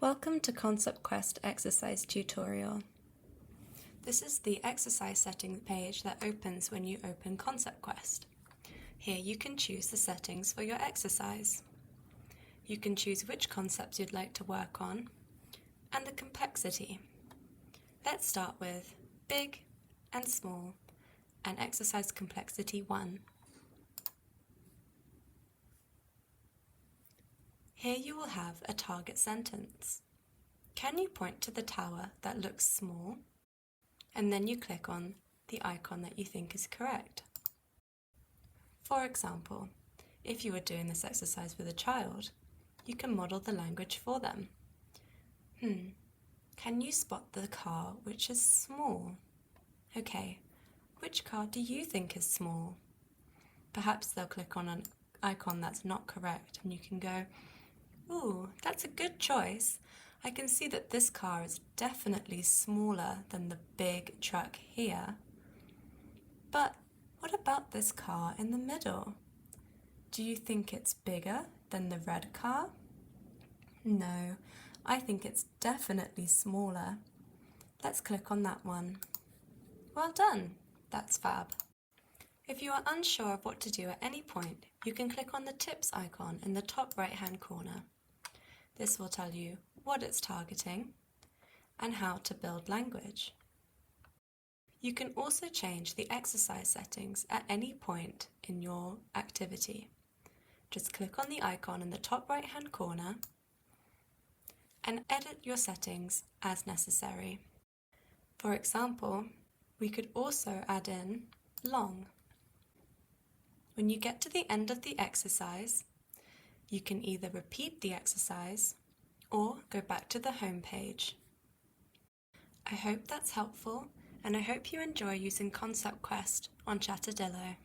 Welcome to Concept Quest exercise tutorial. This is the exercise settings page that opens when you open Concept Quest. Here you can choose the settings for your exercise. You can choose which concepts you'd like to work on and the complexity. Let's start with big and small and exercise complexity 1. Here you will have a target sentence. Can you point to the tower that looks small? And then you click on the icon that you think is correct. For example, if you were doing this exercise with a child, you can model the language for them. Can you spot the car which is small? Okay, which car do you think is small? Perhaps they'll click on an icon that's not correct and you can go, ooh, that's a good choice. I can see that this car is definitely smaller than the big truck here. But what about this car in the middle? Do you think it's bigger than the red car? No, I think it's definitely smaller. Let's click on that one. Well done, that's fab. If you are unsure of what to do at any point, you can click on the tips icon in the top right-hand corner. This will tell you what it's targeting and how to build language. You can also change the exercise settings at any point in your activity. Just click on the icon in the top right-hand corner and edit your settings as necessary. For example, we could also add in long. When you get to the end of the exercise, you can either repeat the exercise or go back to the home page. I hope that's helpful and I hope you enjoy using Concept Quest on Chatterdillo.